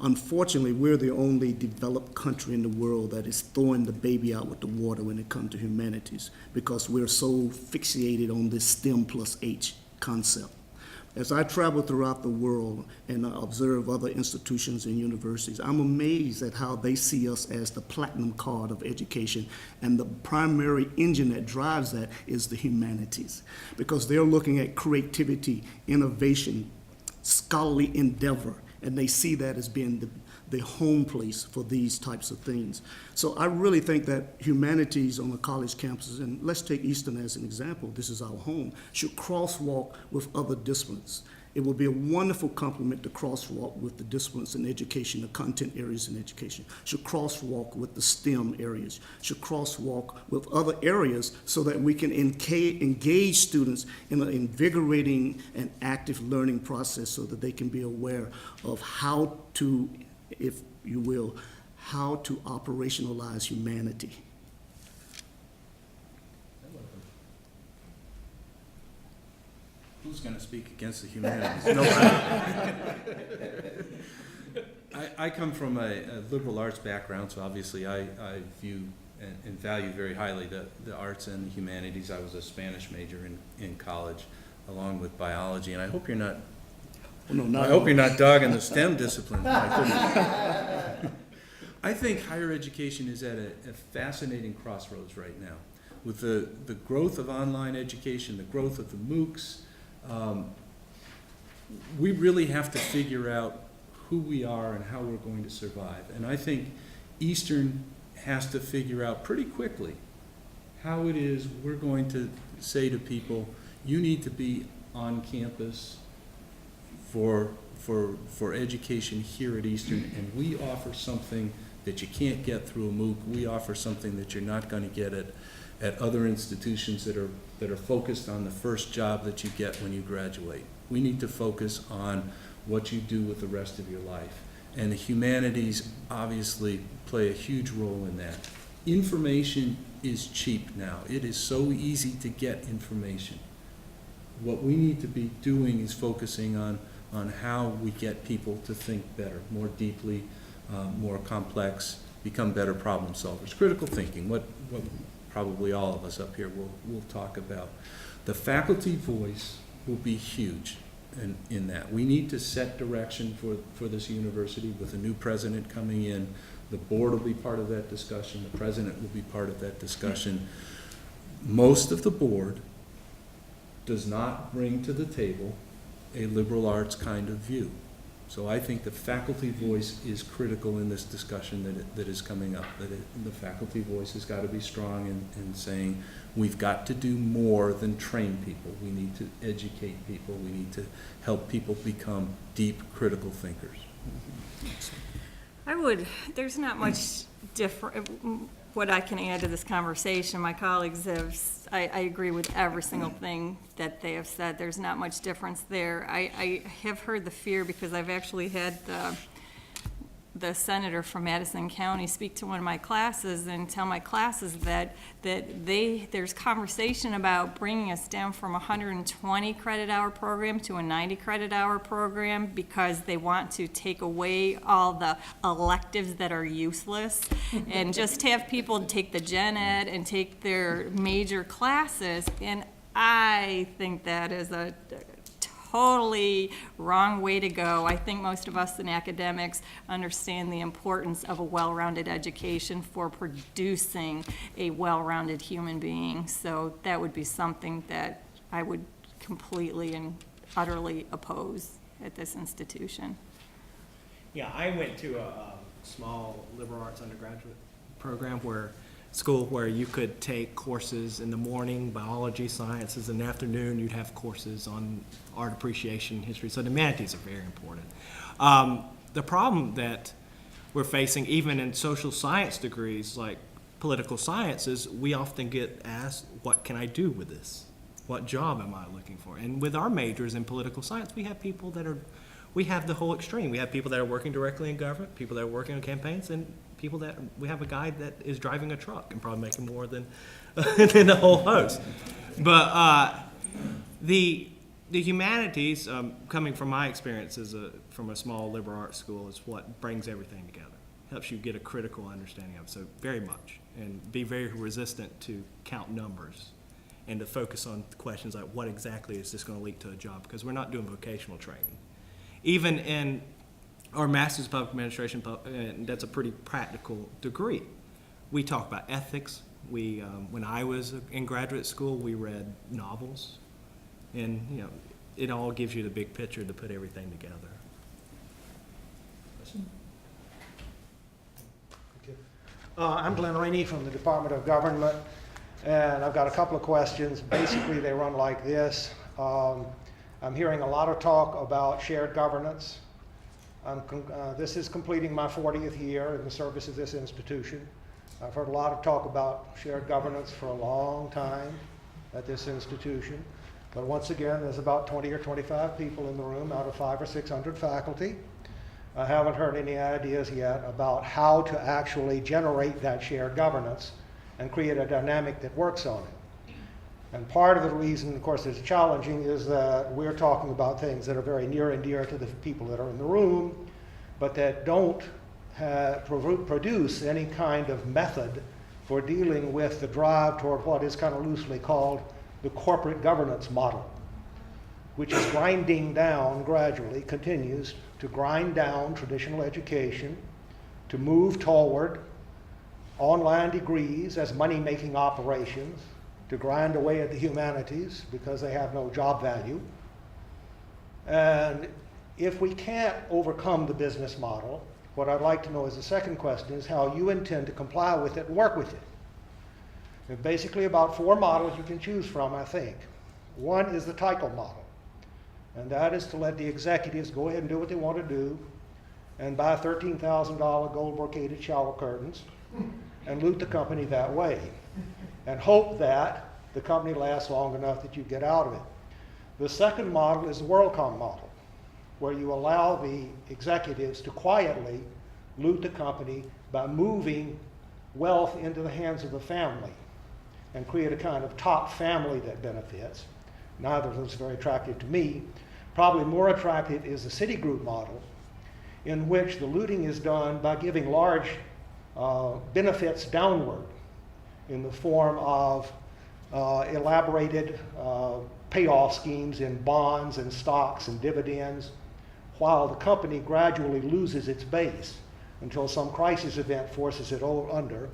Unfortunately, we're the only developed country in the world that is throwing the baby out with the water when it comes to humanities because we're so fixated on this STEM plus H concept. As I travel throughout the world and observe other institutions and universities, I'm amazed at how they see us as the platinum card of education, and the primary engine that drives that is the humanities, because they're looking at creativity, innovation, scholarly endeavor, and they see that as being the home place for these types of things. So I really think that humanities on the college campuses, and let's take Eastern as an example, this is our home, should crosswalk with other disciplines. It will be a wonderful complement to crosswalk with the disciplines in education, the content areas in education, should crosswalk with the STEM areas, should crosswalk with other areas so that we can engage students in an invigorating and active learning process so that they can be aware of how to, if you will, how to operationalize humanity. Who's going to speak against the humanities? No. I come from a liberal arts background, so obviously I view and value very highly the arts and the humanities. I was a Spanish major in college, along with biology, and I hope you're not. Oh, no, I hope you're not dogging the STEM disciplines. I think higher education is at a fascinating crossroads right now. With the growth of online education, the growth of the MOOCs, we really have to figure out who we are and how we're going to survive. And I think Eastern has to figure out pretty quickly how it is we're going to say to people, you need to be on campus for education here at Eastern, and we offer something that you can't get through a MOOC. We offer something that you're not going to get at other institutions that are focused on the first job that you get when you graduate. We need to focus on what you do with the rest of your life. And the humanities obviously play a huge role in that. Information is cheap now. It is so easy to get information. What we need to be doing is focusing on how we get people to think better, more deeply, more complex, become better problem solvers. Critical thinking, what probably all of us up here will talk about. The faculty voice will be huge in that. We need to set direction for this university with a new president coming in. The board will be part of that discussion. The president will be part of that discussion. Most of the board does not bring to the table a liberal arts kind of view. So I think the faculty voice is critical in this discussion that is coming up. The faculty voice has got to be strong in saying we've got to do more than train people. We need to educate people. We need to help people become deep critical thinkers. There's not much different, what I can add to this conversation. My colleagues I agree with every single thing that they have said. There's not much difference there. I have heard the fear, because I've actually had the senator from Madison County speak to one of my classes and tell my classes that there's conversation about bringing us down from a 120 credit hour program to a 90 credit hour program because they want to take away all the electives that are useless and just have people take the gen ed and take their major classes. And I think that is a totally wrong way to go. I think most of us in academics understand the importance of a well-rounded education for producing a well-rounded human being. So that would be something that I would completely and utterly oppose at this institution. Yeah, I went to a small liberal arts undergraduate program where you could take courses in the morning, biology, sciences, in the afternoon you'd have courses on art appreciation, history. So the humanities are very important. The problem that we're facing, even in social science degrees like political science, is we often get asked, what can I do with this? What job am I looking for? And with our majors in political science, we have people that are we have the whole extreme. We have people that are working directly in government, people that are working on campaigns, and people that, we have a guy that is driving a truck and probably making more than, than the whole host. But the humanities, coming from my experience from a small liberal arts school, is what brings everything together. Helps you get a critical understanding of it, so very much. And be very resistant to count numbers and to focus on questions like what exactly is this going to lead to a job, because we're not doing vocational training. Even in our Master's of Public Administration, and that's a pretty practical degree. We talk about ethics. When I was in graduate school, we read novels, and you know, it all gives you the big picture to put everything together. I'm Glenn Rainey from the Department of Government, and I've got a couple of questions. Basically, they run like this. I'm hearing a lot of talk about shared governance. This is completing my 40th year in the service of this institution. I've heard a lot of talk about shared governance for a long time at this institution. But once again, there's about 20 or 25 people in the room out of 500 or 600 faculty. I haven't heard any ideas yet about how to actually generate that shared governance and create a dynamic that works on it. And part of the reason, of course, it's challenging is that we're talking about things that are very near and dear to the people that are in the room, but that don't produce any kind of method for dealing with the drive toward what is kind of loosely called the corporate governance model, which is grinding down gradually, continues to grind down traditional education, to move toward online degrees as money-making operations, to grind away at the humanities because they have no job value. And if we can't overcome the business model, what I'd like to know as the second question is how you intend to comply with it and work with it. There are basically about 4 models you can choose from, I think. One is the title model. And that is to let the executives go ahead and do what they want to do and buy $13,000 gold brocaded shower curtains and loot the company that way and hope that the company lasts long enough that you get out of it. The second model is the WorldCom model, where you allow the executives to quietly loot the company by moving wealth into the hands of the family and create a kind of top family that benefits. Neither of those are very attractive to me. Probably more attractive is the Citigroup model, in which the looting is done by giving large benefits downward in the form of elaborated payoff schemes in bonds and stocks and dividends, while the company gradually loses its base until some crisis event forces it under.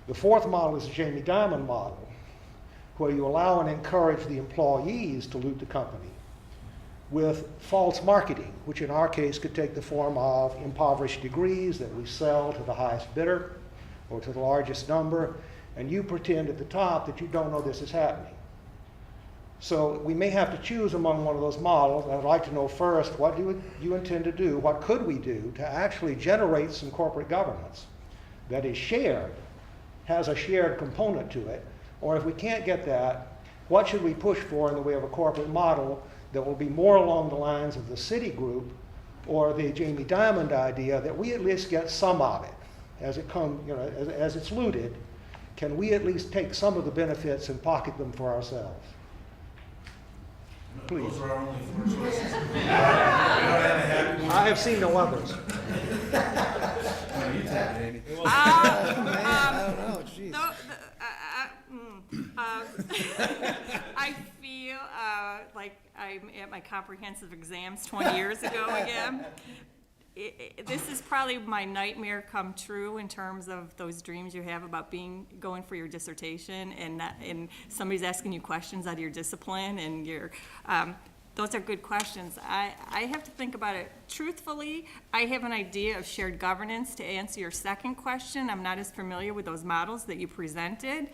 The fourth model is the Jamie Dimon model, where you allow and encourage the employees to loot the company with false marketing, which in our case could take the form of impoverished degrees that we sell to the highest bidder or to the largest number, and you pretend at the top that you don't know this is happening. So we may have to choose among one of those models. I'd like to know first, what do you intend to do? What could we do to actually generate some corporate governance that is shared, has a shared component to it? Or if we can't get that, what should we push for in the way of a corporate model that will be more along the lines of the Citigroup or the Jamie Dimon idea, that we at least get some of it as it comes, you know, as it's looted? Can we at least take some of the benefits and pocket them for ourselves? Please. Those are our only 4 choices. I have seen no others. No, you take it, Amy. I feel like I'm at my comprehensive exams 20 years ago again. This is probably my nightmare come true in terms of those dreams you have about going for your dissertation and somebody's asking you questions out of your discipline and those are good questions. I have to think about it. Truthfully, I have an idea of shared governance. To answer your second question, I'm not as familiar with those models that you presented.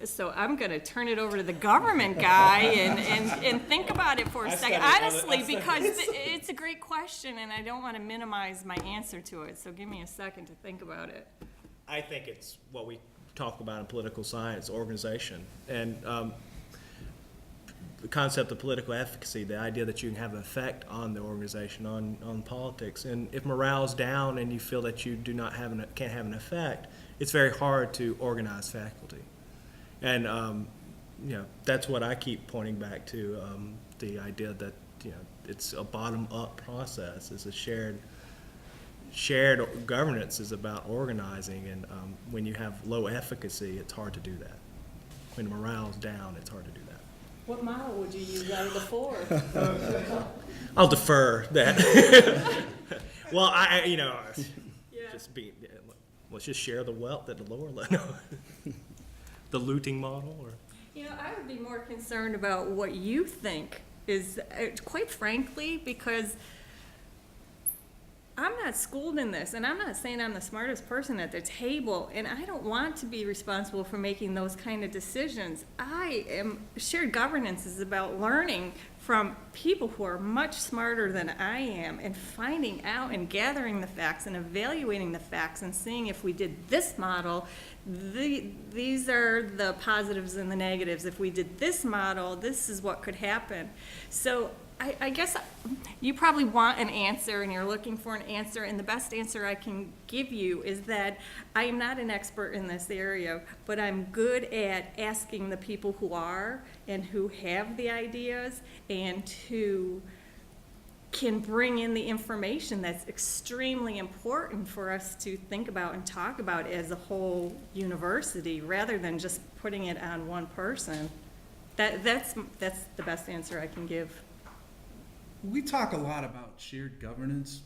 So I'm going to turn it over to the government guy and think about it for a second. Honestly, because it's a great question, and I don't want to minimize my answer to it. So give me a second to think about it. I think it's what we talk about in political science, organization. And the concept of political efficacy, the idea that you can have an effect on the organization, on politics. And if morale's down and you feel that you can't have an effect, it's very hard to organize faculty. And that's what I keep pointing back to, the idea that it's a bottom-up process. It's a shared governance is about organizing, and when you have low efficacy, it's hard to do that. When morale's down, it's hard to do that. What model would you use out of the four? I'll defer that. Well, let's just share the wealth at the lower level. The looting model, or? I would be more concerned about what you think is, quite frankly, because I'm not schooled in this, and I'm not saying I'm the smartest person at the table, and I don't want to be responsible for making those kind of decisions. Shared governance is about learning from people who are much smarter than I am, and finding out and gathering the facts and evaluating the facts and seeing if we did this model, these are the positives and the negatives. If we did this model, this is what could happen. So I guess you probably want an answer, and you're looking for an answer, and the best answer I can give you is that I am not an expert in this area, but I'm good at asking the people who are and who have the ideas and who can bring in the information that's extremely important for us to think about and talk about as a whole university, rather than just putting it on one person. That's the best answer I can give. We talk a lot about shared governance,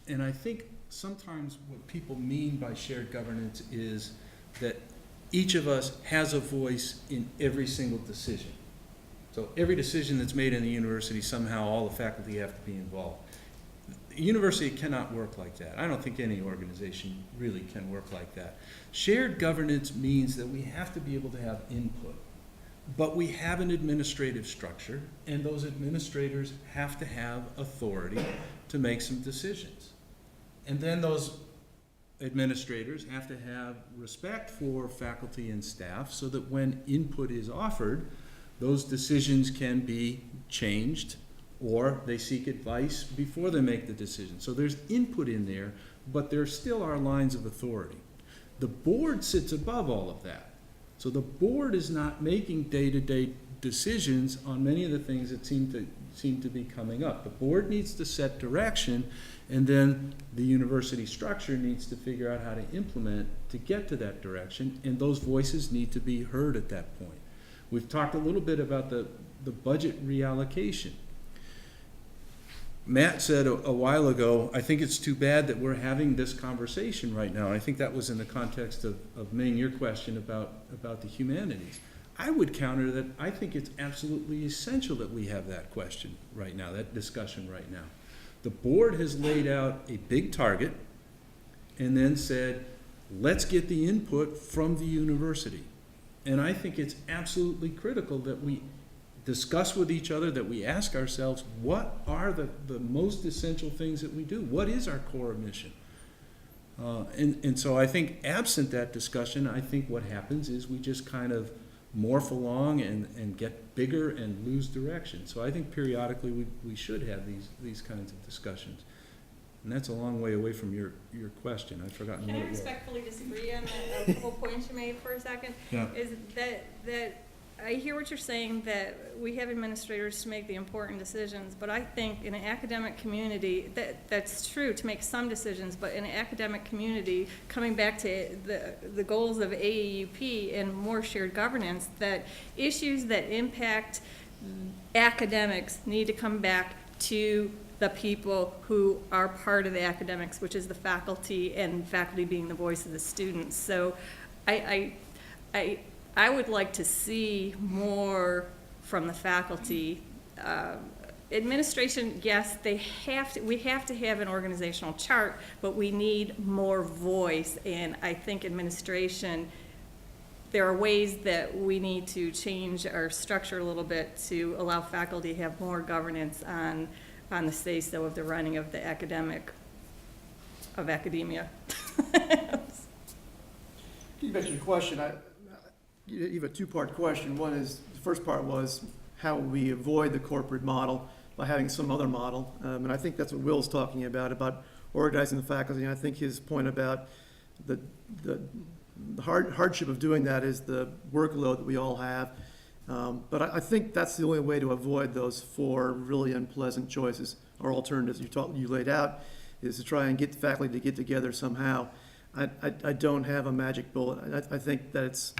and I think sometimes what people mean by shared governance is that each of us has a voice in every single decision. So every decision that's made in the university, somehow all the faculty have to be involved. The university cannot work like that. I don't think any organization really can work like that. Shared governance means that we have to be able to have input. But we have an administrative structure, and those administrators have to have authority to make some decisions. And then those administrators have to have respect for faculty and staff, so that when input is offered, those decisions can be changed, or they seek advice before they make the decision. So there's input in there, but there still are lines of authority. The board sits above all of that. So the board is not making day-to-day decisions on many of the things that seem to be coming up. The board needs to set direction, and then the university structure needs to figure out how to implement to get to that direction, and those voices need to be heard at that point. We've talked a little bit about the budget reallocation. Matt said a while ago, I think it's too bad that we're having this conversation right now. I think that was in the context of Ming, your question about the humanities. I would counter that I think it's absolutely essential that we have that question right now, that discussion right now. The board has laid out a big target and then said, let's get the input from the university. And I think it's absolutely critical that we discuss with each other, that we ask ourselves, what are the most essential things that we do? What is our core mission? And so I think absent that discussion, I think what happens is we just kind of morph along and get bigger and lose direction. So I think periodically we should have these kinds of discussions. And that's a long way away from your question. I've forgotten Can what I it was. respectfully disagree on a couple points you made for a second? Yeah. Is that I hear what you're saying, that we have administrators to make the important decisions, but I think in an academic community, that's true, to make some decisions, but in an academic community, coming back to the goals of AAUP and more shared governance, that issues that impact academics need to come back to the people who are part of the academics, which is the faculty, and faculty being the voice of the students. So I would like to see more from the faculty. Administration, yes, we have to have an organizational chart, but we need more voice. And I think administration, there are ways that we need to change our structure a little bit to allow faculty to have more governance on the say-so of the running of the academia. You mentioned your question. You have a two-part question. One is, the first part was, how we avoid the corporate model by having some other model. And I think that's what Will's talking about organizing the faculty. And I think his point about the hardship of doing that is the workload that we all have. But I think that's the only way to avoid those four really unpleasant choices or alternatives you laid out, is to try and get the faculty to get together somehow. I don't have a magic bullet. I think that it's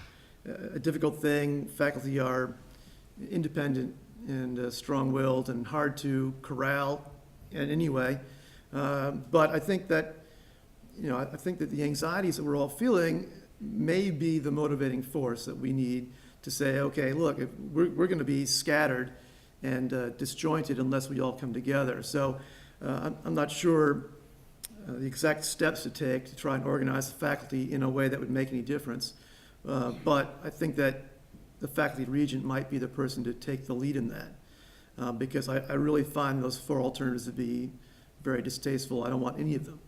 a difficult thing. Faculty are independent and strong-willed and hard to corral in any way. But I think that, I think that the anxieties that we're all feeling may be the motivating force that we need to say, okay, look, if we're going to be scattered and disjointed unless we all come together. So I'm not sure the exact steps to take to try and organize the faculty in a way that would make any difference. But I think that the faculty regent might be the person to take the lead in that, because I really find those four alternatives to be very distasteful. I don't want any of them.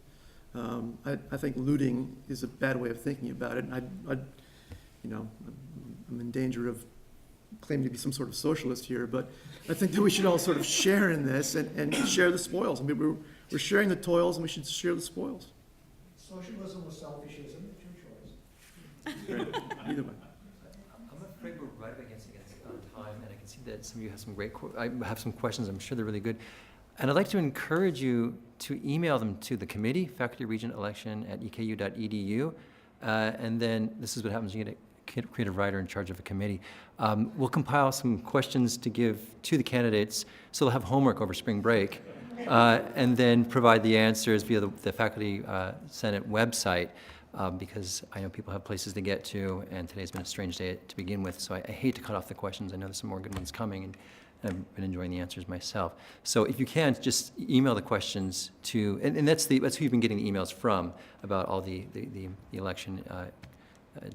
I think looting is a bad way of thinking about it. And I'm in danger of claiming to be some sort of socialist here, but I think that we should all sort of share in this and share the spoils. I mean, we're sharing the toils, and we should share the spoils. Socialism or selfishism, it's your choice. Either way. I'm afraid we're right up against time, and I can see that some of you have some I have some questions. I'm sure they're really good. And I'd like to encourage you to email them to the committee, faculty regent election at eku.edu. And then this is what happens when you get a creative writer in charge of a committee. We'll compile some questions to give to the candidates, so they'll have homework over spring break, and then provide the answers via the Faculty Senate website, because I know people have places to get to, and today's been a strange day to begin with, so I hate to cut off the questions. I know there's some more good ones coming, and I've been enjoying the answers myself. So if you can, just email the questions to, and that's who you've been getting the emails from about all the election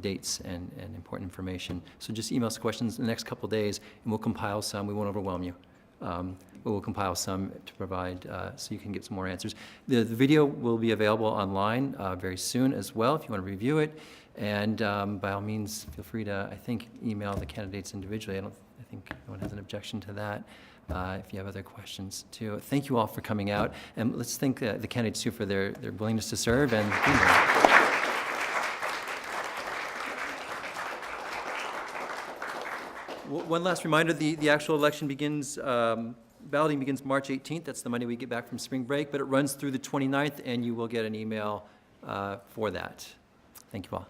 dates and important information. So just email us questions in the next couple of days, and we'll compile some. We won't overwhelm you. But we'll compile some to provide so you can get some more answers. The video will be available online very soon as well if you want to review it. And by all means, feel free to, I think, email the candidates individually. I think no one has an objection to that. If you have other questions too. Thank you all for coming out. And let's thank the candidates too for their willingness to serve and being here. One last reminder, the actual election begins, balloting begins March 18th. That's the Monday we get back from spring break, but it runs through the 29th, and you will get an email for that. Thank you all.